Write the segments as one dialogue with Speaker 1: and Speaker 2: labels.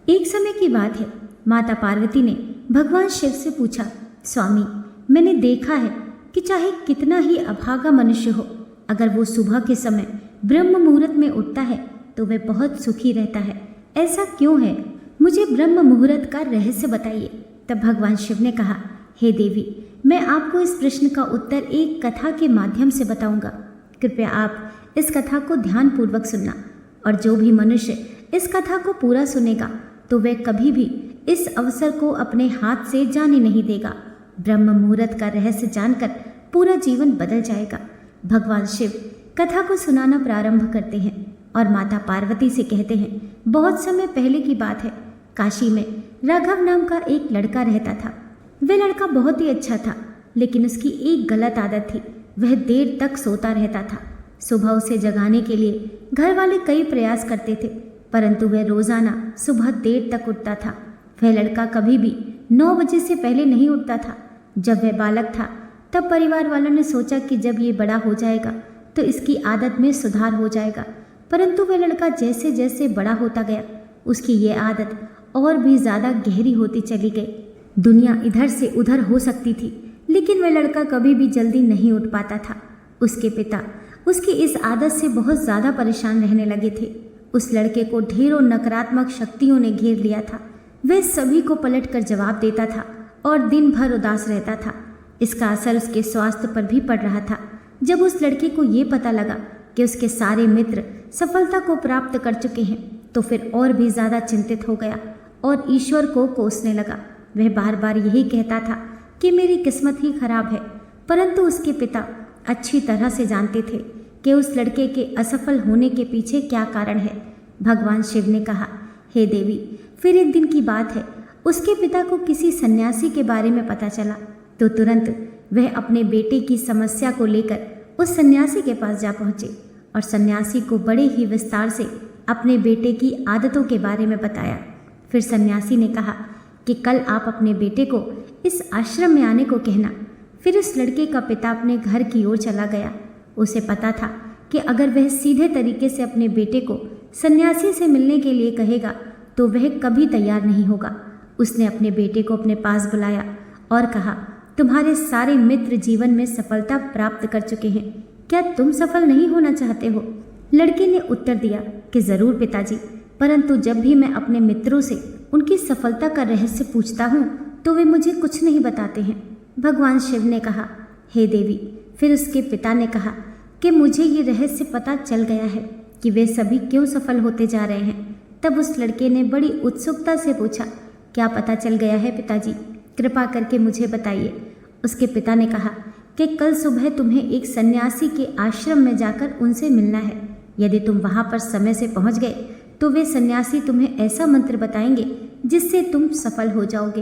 Speaker 1: एक समय की बात है, माता पार्वती ने भगवान शिव से पूछा, स्वामी, मैंने देखा है कि चाहे कितना ही अभागा मनुष्य हो, अगर वो सुबह के समय ब्रह्म मुहूर्त में उठता है तो वह बहुत सुखी रहता है। ऐसा क्यों है? मुझे ब्रह्म मुहूर्त का रहस्य बताइए। तब भगवान शिव ने कहा, हे देवी, मैं आपको इस प्रश्न का उत्तर एक कथा के माध्यम से बताऊंगा। कृपया आप इस कथा को ध्यानपूर्वक सुनना, और जो भी मनुष्य इस कथा को पूरा सुनेगा तो वह कभी भी इस अवसर को अपने हाथ से जाने नहीं देगा। ब्रह्म मुहूर्त का रहस्य जानकर पूरा जीवन बदल जाएगा। भगवान शिव कथा को सुनाना प्रारंभ करते हैं और माता पार्वती से कहते हैं, बहुत समय पहले की बात है, काशी में राघव नाम का एक लड़का रहता था। वह लड़का बहुत ही अच्छा था, लेकिन उसकी एक गलत आदत थी, वह देर तक सोता रहता था। सुबह उसे जगाने के लिए घर वाले कई प्रयास करते थे, परंतु वह रोजाना सुबह देर तक उठता था। वह लड़का कभी भी 9 बजे से पहले नहीं उठता था। जब वह बालक था तब परिवार वालों ने सोचा कि जब ये बड़ा हो जाएगा तो इसकी आदत में सुधार हो जाएगा, परंतु वह लड़का जैसे जैसे बड़ा होता गया उसकी ये आदत और भी ज़्यादा गहरी होती चली गई। दुनिया इधर से उधर हो सकती थी, लेकिन वह लड़का कभी भी जल्दी नहीं उठ पाता था। उसके पिता उसकी इस आदत से बहुत ज़्यादा परेशान रहने लगे थे। उस लड़के को ढेरों नकारात्मक शक्तियों ने घेर लिया था। वह सभी को पलटकर जवाब देता था और दिन भर उदास रहता था। इसका असर उसके स्वास्थ्य पर भी पड़ रहा था। जब उस लड़के को ये पता लगा कि उसके सारे मित्र सफलता को प्राप्त कर चुके हैं तो फिर और भी ज़्यादा चिंतित हो गया और ईश्वर को कोसने लगा। वह बार बार यही कहता था कि मेरी किस्मत ही खराब है, परंतु उसके पिता अच्छी तरह से जानते थे कि उस लड़के के असफल होने के पीछे क्या कारण है। भगवान शिव ने कहा, हे देवी, फिर एक दिन की बात है, उसके पिता को किसी सन्यासी के बारे में पता चला तो तुरंत वह अपने बेटे की समस्या को लेकर उस सन्यासी के पास जा पहुँचे और सन्यासी को बड़े ही विस्तार से अपने बेटे की आदतों के बारे में बताया। फिर सन्यासी ने कहा कि कल आप अपने बेटे को इस आश्रम में आने को कहना। फिर उस लड़के का पिता अपने घर की ओर चला गया। उसे पता था कि अगर वह सीधे तरीके से अपने बेटे को सन्यासी से मिलने के लिए कहेगा तो वह कभी तैयार नहीं होगा। उसने अपने बेटे को अपने पास बुलाया और कहा, तुम्हारे सारे मित्र जीवन में सफलता प्राप्त कर चुके हैं, क्या तुम सफल नहीं होना चाहते हो? लड़के ने उत्तर दिया कि जरूर पिताजी, परंतु जब भी मैं अपने मित्रों से उनकी सफलता का रहस्य पूछता हूँ तो वे मुझे कुछ नहीं बताते हैं। भगवान शिव ने कहा, हे देवी, फिर उसके पिता ने कहा कि मुझे ये रहस्य पता चल गया है कि वे सभी क्यों सफल होते जा रहे हैं। तब उस लड़के ने बड़ी उत्सुकता से पूछा, क्या पता चल गया है पिताजी? कृपा करके मुझे बताइए। उसके पिता ने कहा कि कल सुबह तुम्हें एक सन्यासी के आश्रम में जाकर उनसे मिलना है। यदि तुम वहाँ पर समय से पहुँच गए तो वे सन्यासी तुम्हें ऐसा मंत्र बताएंगे जिससे तुम सफल हो जाओगे,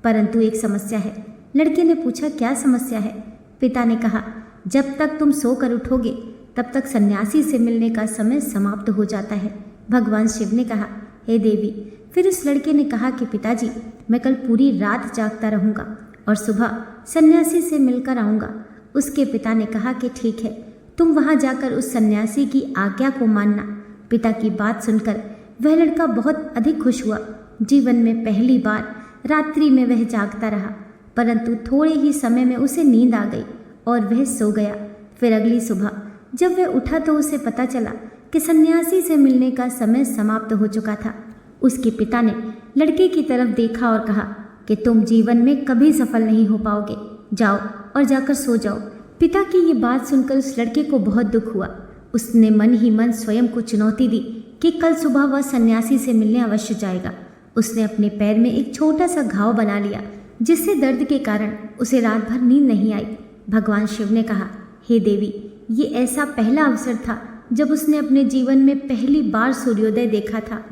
Speaker 1: परंतु एक समस्या है। लड़के ने पूछा, क्या समस्या है? पिता ने कहा, जब तक तुम सोकर उठोगे तब तक सन्यासी से मिलने का समय समाप्त हो जाता है। भगवान शिव ने कहा, हे देवी, फिर उस लड़के ने कहा कि पिताजी, मैं कल पूरी रात जागता रहूँगा और सुबह सन्यासी से मिलकर आऊँगा। उसके पिता ने कहा कि ठीक है, तुम वहाँ जाकर उस सन्यासी की आज्ञा को मानना। पिता की बात सुनकर वह लड़का बहुत अधिक खुश हुआ। जीवन में पहली बार रात्रि में वह जागता रहा, परंतु थोड़े ही समय में उसे नींद आ गई और वह सो गया। फिर अगली सुबह जब वह उठा तो उसे पता चला कि सन्यासी से मिलने का समय समाप्त हो चुका था। उसके पिता ने लड़के की तरफ देखा और कहा कि तुम जीवन में कभी सफल नहीं हो पाओगे, जाओ और जाकर सो जाओ। पिता की ये बात सुनकर उस लड़के को बहुत दुख हुआ। उसने मन ही मन स्वयं को चुनौती दी कि कल सुबह वह सन्यासी से मिलने अवश्य जाएगा। उसने अपने पैर में एक छोटा सा घाव बना लिया, जिससे दर्द के कारण उसे रात भर नींद नहीं आई। भगवान शिव ने कहा, हे देवी, ये ऐसा पहला अवसर था जब उसने अपने जीवन में पहली बार सूर्योदय देखा था।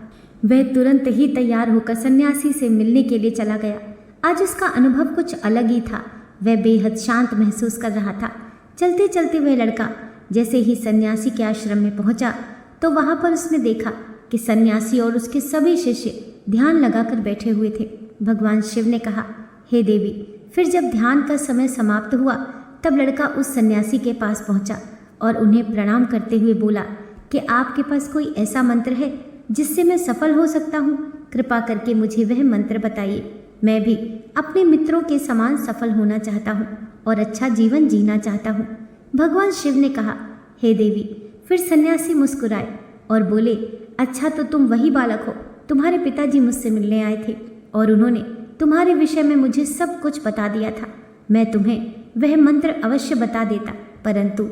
Speaker 1: वह तुरंत ही तैयार होकर सन्यासी से मिलने के लिए चला गया। आज उसका अनुभव कुछ अलग ही था। वह बेहद शांत महसूस कर रहा था। चलते चलते वह लड़का जैसे ही सन्यासी के आश्रम में पहुंचा तो वहां पर उसने देखा कि सन्यासी और उसके सभी शिष्य ध्यान लगाकर बैठे हुए थे। भगवान शिव ने कहा, हे देवी, फिर जब ध्यान का समय समाप्त हुआ तब लड़का उस सन्यासी के पास पहुंचा और उन्हें प्रणाम करते हुए बोला कि आपके पास कोई ऐसा मंत्र है जिससे मैं सफल हो सकता हूँ? कृपा करके मुझे वह मंत्र बताइए। मैं भी अपने मित्रों के समान सफल होना चाहता हूँ और अच्छा जीवन जीना चाहता हूँ। भगवान शिव ने कहा, हे देवी। फिर सन्यासी मुस्कुराए और बोले, अच्छा तो तुम वही बालक हो। तुम्हारे पिताजी मुझसे मिलने आए थे और उन्होंने तुम्हारे विषय में मुझे सब कुछ बता दिया था। मैं तुम्हें वह मंत्र अवश्य बता देता, परंतु।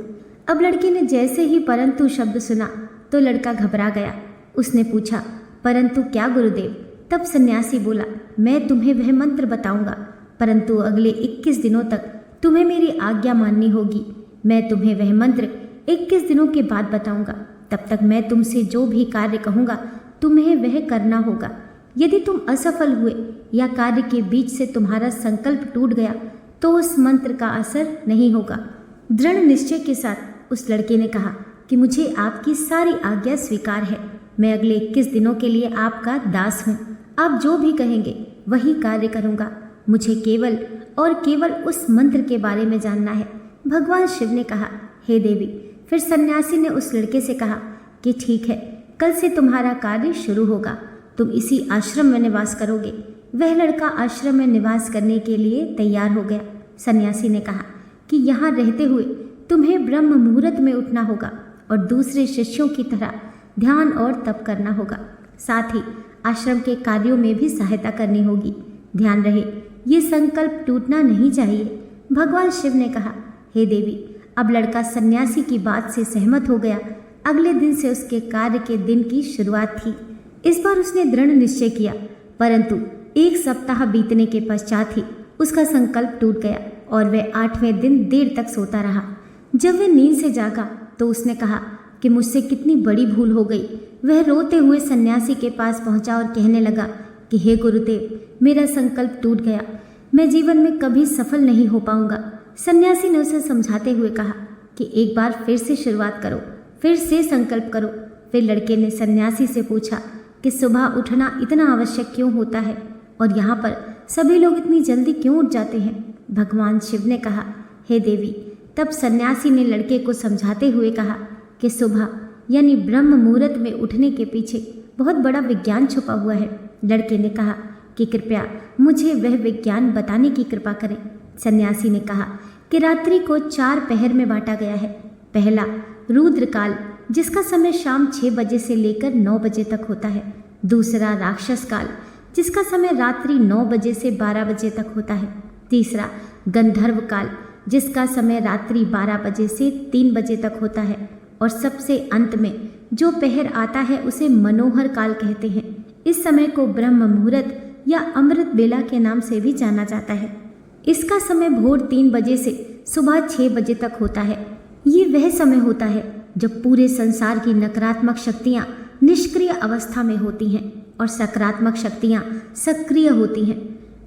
Speaker 1: अब लड़के ने जैसे ही परंतु शब्द सुना तो लड़का घबरा गया। उसने पूछा, परंतु क्या गुरुदेव? तब सन्यासी बोला, मैं तुम्हें वह मंत्र बताऊंगा, परंतु अगले 21 दिनों तक तुम्हें मेरी आज्ञा माननी होगी। मैं तुम्हें वह मंत्र 21 दिनों के बाद बताऊंगा। तब तक मैं तुमसे जो भी कार्य कहूँगा तुम्हें वह करना होगा। यदि तुम असफल हुए या कार्य के बीच से तुम्हारा संकल्प टूट गया तो उस मंत्र का असर नहीं होगा। दृढ़ निश्चय के साथ उस लड़के ने कहा कि मुझे आपकी सारी आज्ञा स्वीकार है। मैं अगले 21 दिनों के लिए आपका दास हूँ। आप जो भी कहेंगे वही कार्य करूँगा। मुझे केवल और केवल उस मंत्र के बारे में जानना है। भगवान शिव ने कहा, हे देवी। फिर सन्यासी ने उस लड़के से कहा कि ठीक है, कल से तुम्हारा कार्य शुरू होगा। तुम इसी आश्रम में निवास करोगे। वह लड़का आश्रम में निवास करने के लिए तैयार हो गया। सन्यासी ने कहा कि यहाँ रहते हुए तुम्हें ब्रह्म मुहूर्त में उठना होगा और दूसरे शिष्यों की तरह ध्यान और तप करना होगा। साथ ही आश्रम के कार्यों में भी सहायता करनी होगी। ध्यान रहे, ये संकल्प टूटना नहीं चाहिए। भगवान शिव ने कहा, हे देवी। अब लड़का सन्यासी की बात से सहमत हो गया। अगले दिन से उसके कार्य के दिन की शुरुआत थी। इस बार उसने दृढ़ निश्चय किया, परंतु 1 सप्ताह बीतने के पश्चात ही उसका संकल्प टूट गया और वह 8वें दिन देर तक सोता रहा। जब वह नींद से जागा तो उसने कहा कि मुझसे कितनी बड़ी भूल हो गई। वह रोते हुए सन्यासी के पास पहुंचा और कहने लगा कि हे गुरुदेव, मेरा संकल्प टूट गया। मैं जीवन में कभी सफल नहीं हो पाऊंगा। सन्यासी ने उसे समझाते हुए कहा कि एक बार फिर से शुरुआत करो, फिर से संकल्प करो। फिर लड़के ने सन्यासी से पूछा कि सुबह उठना इतना आवश्यक क्यों होता है और यहाँ पर सभी लोग इतनी जल्दी क्यों उठ जाते हैं। भगवान शिव ने कहा, हे देवी। तब सन्यासी ने लड़के को समझाते हुए कहा कि सुबह यानी ब्रह्म मुहूर्त में उठने के पीछे बहुत बड़ा विज्ञान छुपा हुआ है। लड़के ने कहा कि कृपया मुझे वह विज्ञान बताने की कृपा करें। सन्यासी ने कहा कि रात्रि को 4 पहर में बांटा गया है। पहला रुद्रकाल, जिसका समय शाम 6 बजे से लेकर 9 बजे तक होता है। दूसरा राक्षस काल, जिसका समय रात्रि 9 बजे से 12 बजे तक होता है। तीसरा गंधर्व काल, जिसका समय रात्रि 12 बजे से 3 बजे तक होता है। और सबसे अंत में जो पहर आता है उसे मनोहर काल कहते हैं। इस समय को ब्रह्म मुहूर्त या अमृत बेला के नाम से भी जाना जाता है। इसका समय भोर 3 बजे से सुबह 6 बजे तक होता है। ये वह समय होता है जब पूरे संसार की नकारात्मक शक्तियाँ निष्क्रिय अवस्था में होती हैं और सकारात्मक शक्तियाँ सक्रिय होती हैं।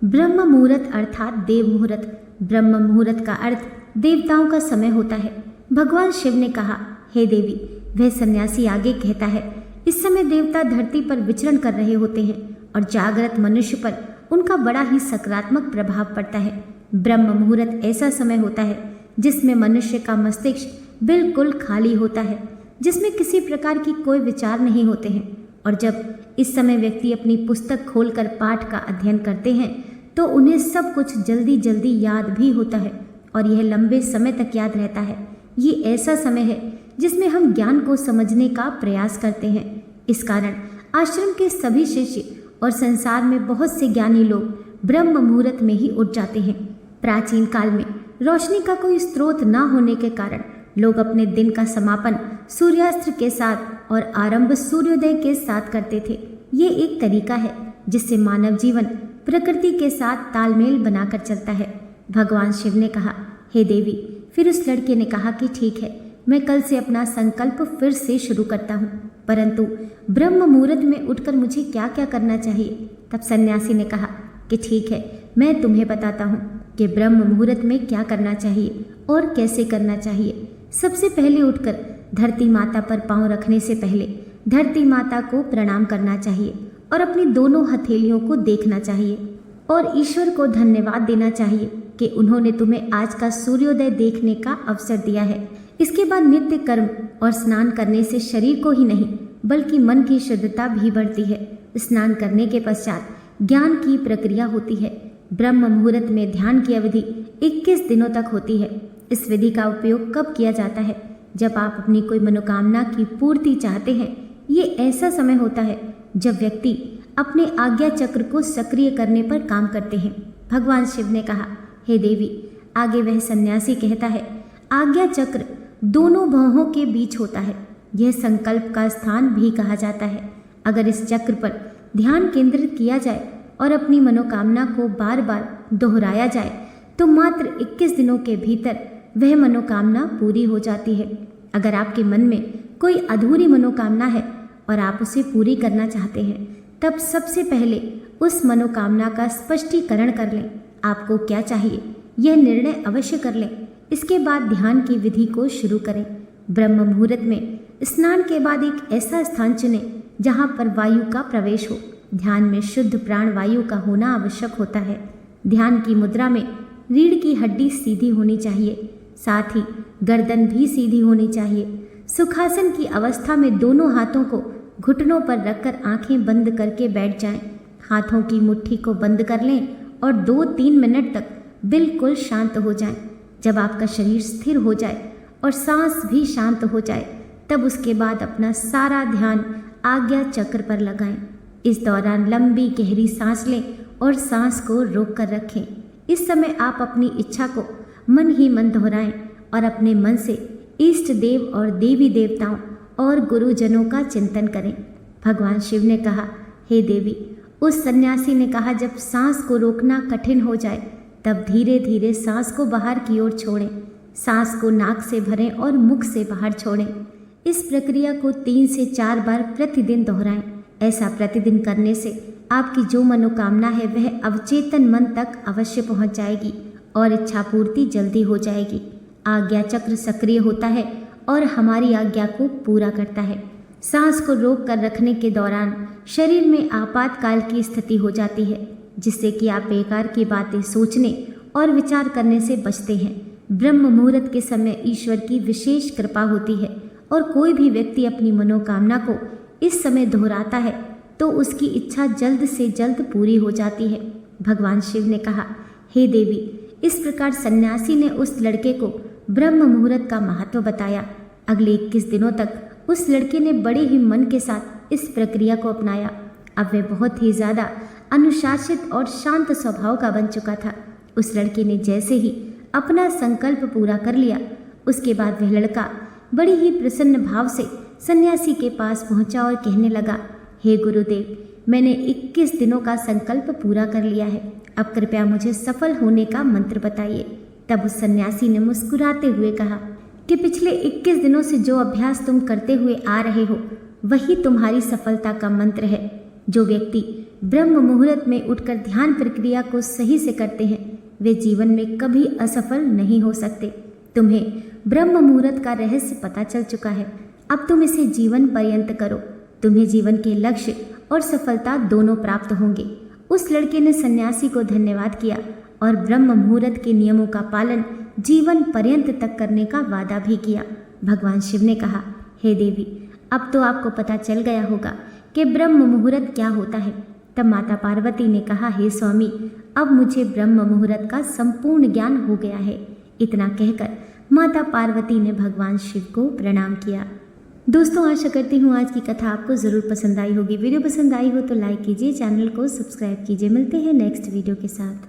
Speaker 1: ब्रह्म मुहूर्त अर्थात देव मुहूर्त। ब्रह्म मुहूर्त का अर्थ देवताओं का समय होता है। भगवान शिव ने कहा, हे देवी। वह सन्यासी आगे कहता है, इस समय देवता धरती पर विचरण कर रहे होते हैं और जागृत मनुष्य पर उनका बड़ा ही सकारात्मक प्रभाव पड़ता है। ब्रह्म मुहूर्त ऐसा समय होता है जिसमें मनुष्य का मस्तिष्क बिल्कुल खाली होता है, जिसमें किसी प्रकार की कोई विचार नहीं होते हैं। और जब इस समय व्यक्ति अपनी पुस्तक खोलकर पाठ का अध्ययन करते हैं तो उन्हें सब कुछ जल्दी जल्दी याद भी होता है और यह लंबे समय तक याद रहता है। ये ऐसा समय है जिसमें हम ज्ञान को समझने का प्रयास करते हैं। इस कारण आश्रम के सभी शिष्य और संसार में बहुत से ज्ञानी लोग ब्रह्म मुहूर्त में ही उठ जाते हैं। प्राचीन काल में रोशनी का कोई स्रोत न होने के कारण लोग अपने दिन का समापन सूर्यास्त के साथ और आरंभ सूर्योदय के साथ करते थे। ये एक तरीका है जिससे मानव जीवन प्रकृति के साथ तालमेल बनाकर चलता है। भगवान शिव ने कहा, हे देवी। फिर उस लड़के ने कहा कि ठीक है, मैं कल से अपना संकल्प फिर से शुरू करता हूँ, परंतु ब्रह्म मुहूर्त में उठकर मुझे क्या क्या करना चाहिए। तब सन्यासी ने कहा कि ठीक है, मैं तुम्हें बताता हूँ कि ब्रह्म मुहूर्त में क्या करना चाहिए और कैसे करना चाहिए। सबसे पहले उठकर धरती माता पर पांव रखने से पहले धरती माता को प्रणाम करना चाहिए और अपनी दोनों हथेलियों को देखना चाहिए और ईश्वर को धन्यवाद देना चाहिए कि उन्होंने तुम्हें आज का सूर्योदय देखने का अवसर दिया है। इसके बाद नित्य कर्म और स्नान करने से शरीर को ही नहीं बल्कि मन की शुद्धता भी बढ़ती है स्नान करने के पश्चात ज्ञान की प्रक्रिया होती है। ब्रह्म मुहूर्त में ध्यान की अवधि 21 दिनों तक होती है। इस विधि का उपयोग कब किया जाता है? जब आप अपनी कोई मनोकामना की पूर्ति चाहते हैं। ये ऐसा समय होता है जब व्यक्ति अपने आज्ञा चक्र को सक्रिय करने पर काम करते हैं। भगवान शिव ने कहा, हे देवी, आगे वह सन्यासी कहता है, आज्ञा चक्र दोनों भौहों के बीच होता है। यह संकल्प का स्थान भी कहा जाता है। अगर इस चक्र पर ध्यान केंद्रित किया जाए और अपनी मनोकामना को बार बार दोहराया जाए तो मात्र 21 दिनों के भीतर वह मनोकामना पूरी हो जाती है। अगर आपके मन में कोई अधूरी मनोकामना है और आप उसे पूरी करना चाहते हैं, तब सबसे पहले उस मनोकामना का स्पष्टीकरण कर लें। आपको क्या चाहिए यह निर्णय अवश्य कर लें। इसके बाद ध्यान की विधि को शुरू करें। ब्रह्म मुहूर्त में स्नान के बाद एक ऐसा स्थान चुनें जहाँ पर वायु का प्रवेश हो। ध्यान में शुद्ध प्राण वायु का होना आवश्यक होता है। ध्यान की मुद्रा में रीढ़ की हड्डी सीधी होनी चाहिए, साथ ही गर्दन भी सीधी होनी चाहिए। सुखासन की अवस्था में दोनों हाथों को घुटनों पर रखकर आंखें बंद करके बैठ जाएं। हाथों की मुट्ठी को बंद कर लें और 2-3 मिनट तक बिल्कुल शांत हो जाएं। जब आपका शरीर स्थिर हो जाए और सांस भी शांत हो जाए, तब उसके बाद अपना सारा ध्यान आज्ञा चक्र पर लगाएं। इस दौरान लंबी गहरी सांस लें और सांस को रोक कर रखें। इस समय आप अपनी इच्छा को मन ही मन दोहराएं और अपने मन से इष्ट देव और देवी देवताओं और गुरुजनों का चिंतन करें। भगवान शिव ने कहा, हे देवी, उस सन्यासी ने कहा, जब सांस को रोकना कठिन हो जाए तब धीरे धीरे सांस को बाहर की ओर छोड़ें। सांस को नाक से भरें और मुख से बाहर छोड़ें। इस प्रक्रिया को 3 से 4 बार प्रतिदिन दोहराएं। ऐसा प्रतिदिन करने से आपकी जो मनोकामना है वह अवचेतन मन तक अवश्य पहुंच जाएगी और इच्छा पूर्ति जल्दी हो जाएगी। आज्ञा चक्र सक्रिय होता है और हमारी आज्ञा को पूरा करता है। सांस को रोक कर रखने के दौरान शरीर में आपातकाल की स्थिति हो जाती है, जिससे कि आप बेकार की बातें सोचने और विचार करने से बचते हैं। ब्रह्म मुहूर्त के समय ईश्वर की विशेष कृपा होती है और कोई भी व्यक्ति अपनी मनोकामना को इस समय दोहराता है तो उसकी इच्छा जल्द से जल्द पूरी हो जाती है। भगवान शिव ने कहा, हे देवी, इस प्रकार सन्यासी ने उस लड़के को ब्रह्म मुहूर्त का महत्व बताया। अगले 21 दिनों तक उस लड़के ने बड़े ही मन के साथ इस प्रक्रिया को अपनाया। अब वह बहुत ही ज़्यादा अनुशासित और शांत स्वभाव का बन चुका था। उस लड़के ने जैसे ही अपना संकल्प पूरा कर लिया, उसके बाद वह लड़का बड़ी ही प्रसन्न भाव से सन्यासी के पास पहुंचा और कहने लगा, हे गुरुदेव, मैंने 21 दिनों का संकल्प पूरा कर लिया है। अब कृपया मुझे सफल होने का मंत्र बताइए। तब उस सन्यासी ने मुस्कुराते हुए कहा कि पिछले 21 दिनों से जो अभ्यास तुम करते हुए आ रहे हो वही तुम्हारी सफलता का मंत्र है। जो व्यक्ति ब्रह्म मुहूर्त में उठकर ध्यान प्रक्रिया को सही से करते हैं वे जीवन में कभी असफल नहीं हो सकते। तुम्हें ब्रह्म मुहूर्त का रहस्य पता चल चुका है। अब तुम इसे जीवन पर्यंत करो। तुम्हें जीवन के लक्ष्य और सफलता दोनों प्राप्त होंगे। उस लड़के ने सन्यासी को धन्यवाद किया और ब्रह्म मुहूर्त के नियमों का पालन जीवन पर्यंत तक करने का वादा भी किया। भगवान शिव ने कहा, हे देवी, अब तो आपको पता चल गया होगा कि ब्रह्म मुहूर्त क्या होता है। तब माता पार्वती ने कहा, हे स्वामी, अब मुझे ब्रह्म मुहूर्त का संपूर्ण ज्ञान हो गया है। इतना कहकर माता पार्वती ने भगवान शिव को प्रणाम किया। दोस्तों, आशा करती हूँ आज की कथा आपको ज़रूर पसंद आई होगी। वीडियो पसंद आई हो तो लाइक कीजिए, चैनल को सब्सक्राइब कीजिए। मिलते हैं नेक्स्ट वीडियो के साथ।